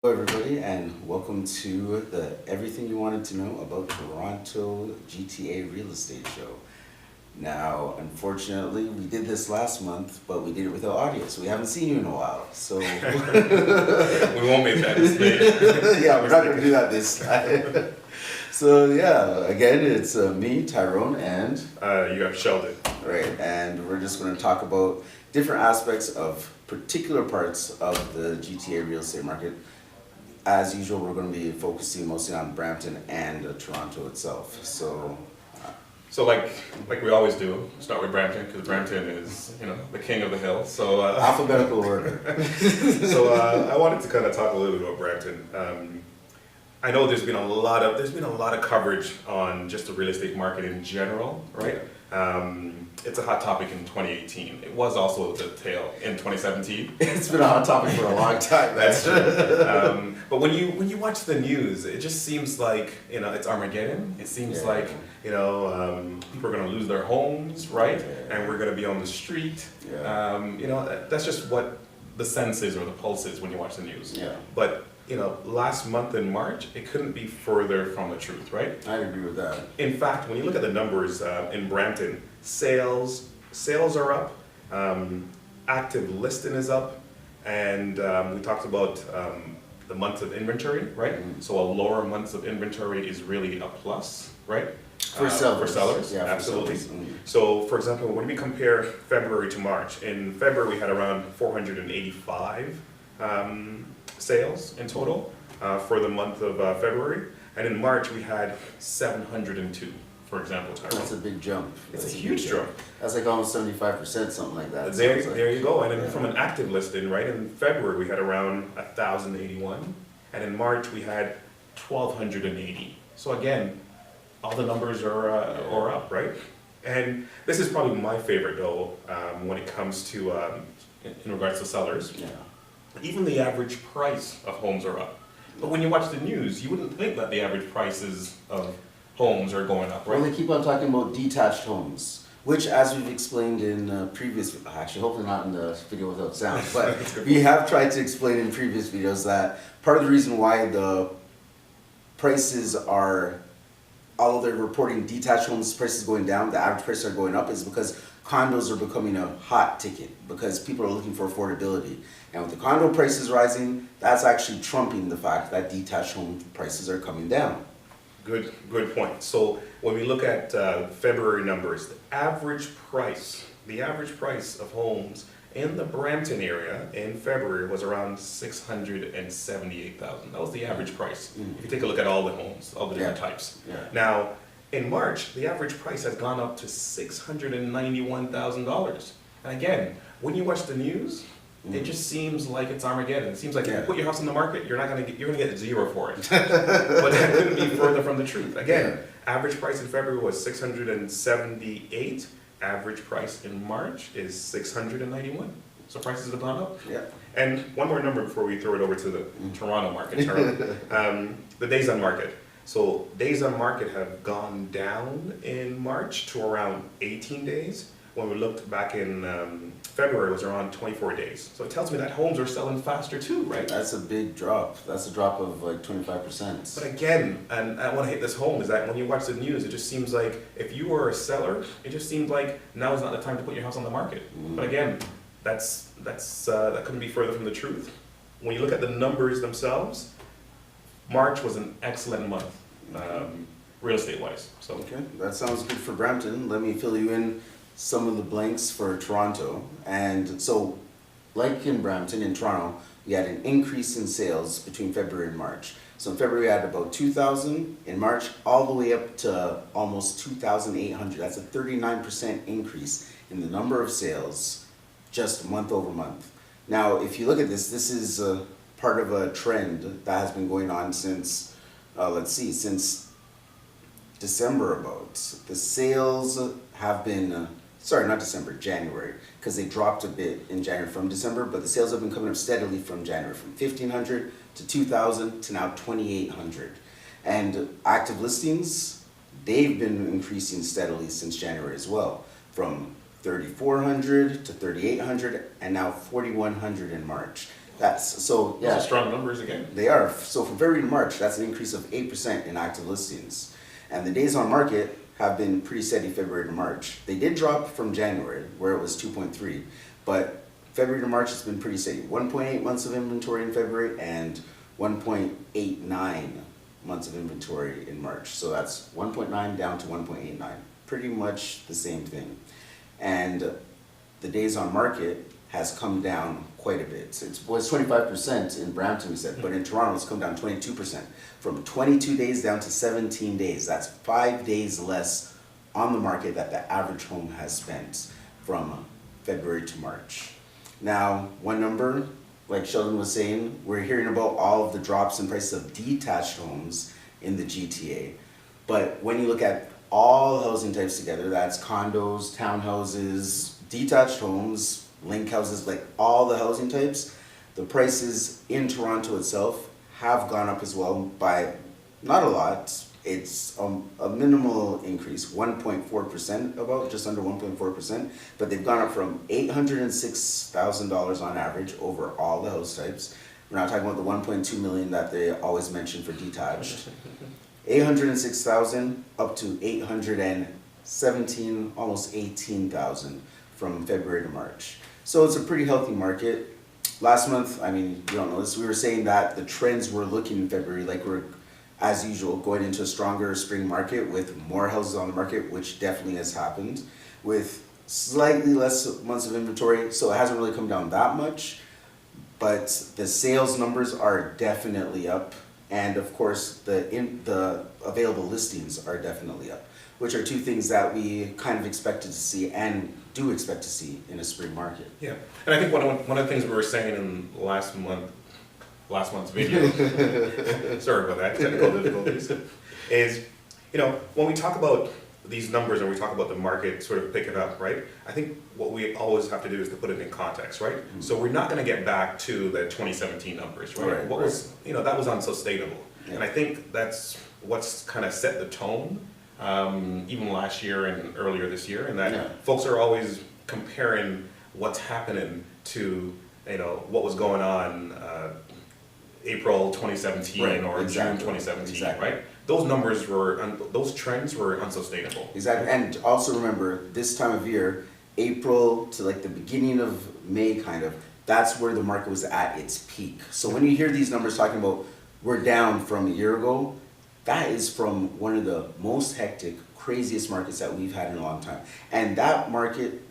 Hello, everybody, and welcome to the Everything You Wanted to Know About Toronto GTA Real Estate Show. Now, unfortunately, we did this last month, but we did it without audio, so we haven't seen you in a while. So We won't make that mistake. yeah, we're not going to do that this time. So yeah, again, it's me, Tyrone, and You have Sheldon. right, and we're just going to talk about different aspects of particular parts of the GTA real estate market. As usual, we're going to be focusing mostly on Brampton and Toronto itself. So like we always do, start with Brampton because Brampton is the king of the hill. So Alphabetical order. I wanted to kind of talk a little bit about Brampton. I know there's been a lot of coverage on just the real estate market in general, right? It's a hot topic in 2018. It was also the tail in 2017. It's been a hot topic for a long time. That's true. But when you watch the news, it just seems like it's Armageddon. It seems like people are going to lose their homes, right? Yeah. And we're going to be on the street. Yeah. That's just what the sense is or the pulse is when you watch the news. Yeah. But last month in March, it couldn't be further from the truth, right? I'd agree with that. In fact, when you look at the numbers in Brampton, sales are up, active listing is up, and we talked about the months of inventory, right? Mm-hmm. So a lower months of inventory is really a plus, right? For sellers. For sellers, Yeah, for absolutely. sellers. Mm-hmm. So, for example, when we compare February to March, in February we had around 485 sales in total for the month of February, and in March we had 702, for example, Tyrone. That's a big jump. It's a huge jump. That's like almost 75%, something like that. There you go. And then Yeah. from an active listing, right, in February we had around 1,081, and in March we had 1,280. So again, all the numbers are up, right? And this is probably my favorite though when it comes to in regards to sellers. Yeah. Even the average price of homes are up. But when you watch the news, you wouldn't think that the average prices of homes are going up, right? Well, they keep on talking about detached homes, which, as we've explained in previous, actually, hopefully not in the video without sound, but we have tried to explain in previous videos that part of the reason why the prices are, although they're reporting detached homes prices going down, the average prices are going up, is because condos are becoming a hot ticket because people are looking for affordability. And with the condo prices rising, that's actually trumping the fact that detached home prices are coming down. Good point. So when we look at February numbers, the average price of homes in the Brampton area in February was around $678,000. That was the average price. If you take a look at all the homes, all the different types. Yeah. Now, in March, the average price has gone up to $691,000. And again, when you watch the news, it just seems like it's Armageddon. It seems like if you put your house on the market, you're gonna get zero for it. But that couldn't be further from the truth. Again, average price in February was 678. Average price in March is 691. So prices have gone up. Yeah. And one more number before we throw it over to the Toronto market. The days on market. So days on market have gone down in March to around 18 days. When we looked back in February, it was around 24 days. So it tells me that homes are selling faster too, right? That's a big drop. That's a drop of like 25%. But again, and I want to hit this home, is that when you watch the news, it just seems like if you were a seller, it just seems like now is not the time to put your house on the market. But again, that couldn't be further from the truth. When you look at the numbers themselves, March was an excellent month, real estate wise. So Okay, that sounds good for Brampton. Let me fill you in some of the blanks for Toronto. And so, like in Brampton, in Toronto, we had an increase in sales between February and March. So in February we had about 2,000, in March all the way up to almost 2,800. That's a 39% increase in the number of sales just month over month. Now, if you look at this, this is part of a trend that has been going on since, since December about. The sales have been, not December, January, because they dropped a bit in January from December, but the sales have been coming up steadily from January, from 1,500 to 2,000 to now 2,800. And active listings, they've been increasing steadily since January as well, from 3,400 to 3,800, and now 4,100 in March. That's so yeah. Those are strong numbers again. They are. So from February to March, that's an increase of 8% in active listings. And the days on market have been pretty steady February to March. They did drop from January, where it was 2.3, but February to March has been pretty steady. 1.8 months of inventory in February and 1.89 months of inventory in March. So that's 1.9 down to 1.89. Pretty much the same thing. And the days on market has come down quite a bit. It was 25% in Brampton, we said, but in Toronto it's come down 22%. From 22 days down to 17 days. That's 5 days less on the market that the average home has spent from February to March. Now, one number, like Sheldon was saying, we're hearing about all of the drops in prices of detached homes in the GTA. But when you look at all housing types together, that's condos, townhouses, detached homes, link houses, like all the housing types, the prices in Toronto itself have gone up as well by not a lot. It's a minimal increase, 1.4% about, just under 1.4%, but they've gone up from $806,000 on average over all the house types. We're not talking about the 1.2 million that they always mention for detached. 806,000 up to 817, almost 18,000 from February to March. So it's a pretty healthy market. Last month, I mean, you don't know this, we were saying that the trends were looking in February like we're, as usual, going into a stronger spring market with more houses on the market, which definitely has happened, with slightly less months of inventory, so it hasn't really come down that much, but the sales numbers are definitely up, and of course the available listings are definitely up, which are two things that we kind of expected to see and do expect to see in a spring market. Yeah, and I think one of the things we were saying in last month's video, sorry about that, technical difficulties, is, you know, when we talk about these numbers and we talk about the market sort of picking up, right, I think what we always have to do is to put it in context, right? Mm-hmm. So we're not going to get back to the 2017 numbers, right? Was, you know, that was unsustainable. Yeah. And I think that's what's kind of set the tone, even last year and earlier this year, and that folks are always comparing what's happening to, you know, what was going on April 2017 or June 2017, right? Those numbers were, those trends were unsustainable. Exactly, and also remember, this time of year, April to like the beginning of May kind of, that's where the market was at its peak. So when you hear these numbers talking about we're down from a year ago, that is from one of the most hectic, craziest markets that we've had in a long time. And that market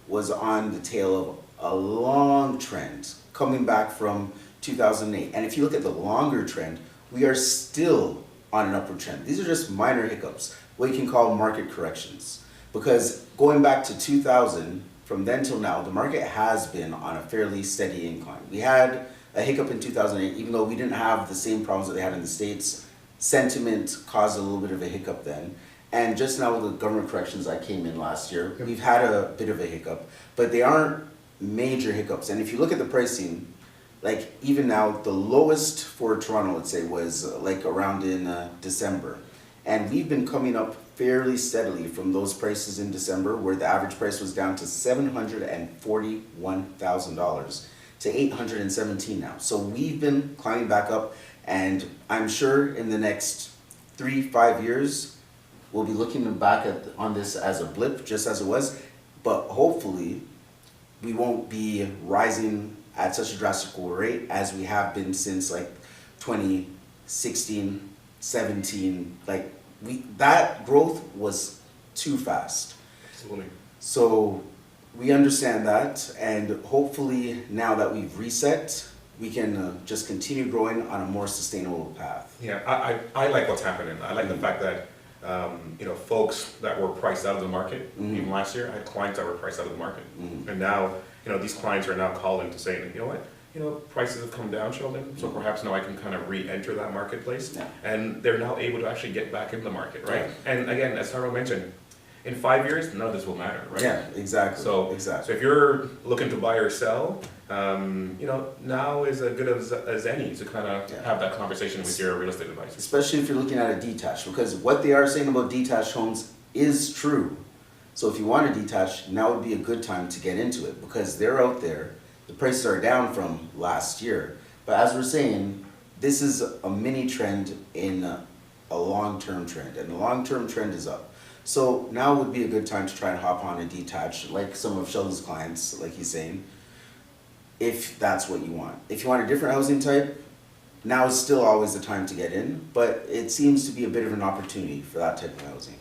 was on the tail of a long trend coming back from 2008. And if you look at the longer trend, we are still on an upward trend. These are just minor hiccups, what you can call market corrections. Because going back to 2000, from then till now, the market has been on a fairly steady incline. We had a hiccup in 2008, even though we didn't have the same problems that they had in the States. Sentiment caused a little bit of a hiccup then. And just now with the government corrections that came in last year, we've had a bit of a hiccup, but they aren't major hiccups. And if you look at the pricing, like even now, the lowest for Toronto, let's say, was like around in December. And we've been coming up fairly steadily from those prices in December, where the average price was down to $741,000 to $817 now. So we've been climbing back up, and I'm sure in the next 3-5 years, we'll be looking back on this as a blip, just as it was, but hopefully we won't be rising at such a drastic rate as we have been since like 2016, 17, like that growth was too fast. Absolutely. So we understand that, and hopefully now that we've reset, we can just continue growing on a more sustainable path. Yeah, I like what's happening. I like the fact that you know, folks that were priced out of the market, even last year, I had clients that were priced out of the market, and now, you know, these clients are now calling to say, you know what, you know, prices have come down, Sheldon, so perhaps now I can kind of re-enter that marketplace, and they're now able to actually get back in the market, right? And again, as Taro mentioned, in 5 years, none of this will matter, right? Yeah, exactly. So if you're looking to buy or sell, you know, now is as good as any to kind of have that conversation with your real estate advisor. Especially if you're looking at a detached, because what they are saying about detached homes is true. So if you want to detach, now would be a good time to get into it because they're out there. The prices are down from last year. But as we're saying, this is a mini trend in a long-term trend, and the long-term trend is up. So now would be a good time to try and hop on a detached, like some of Sheldon's clients, like he's saying, if that's what you want. If you want a different housing type, now is still always the time to get in, but it seems to be a bit of an opportunity for that type of housing.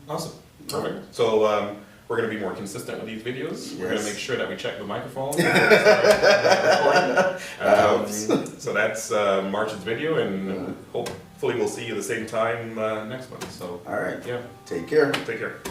Awesome. Perfect. So we're going to be more consistent with these videos. We're going to make sure that we check the microphone before we start recording. So that's March's video, and hopefully we'll see you the same time next month. So all right. Yeah. Take care. Take care.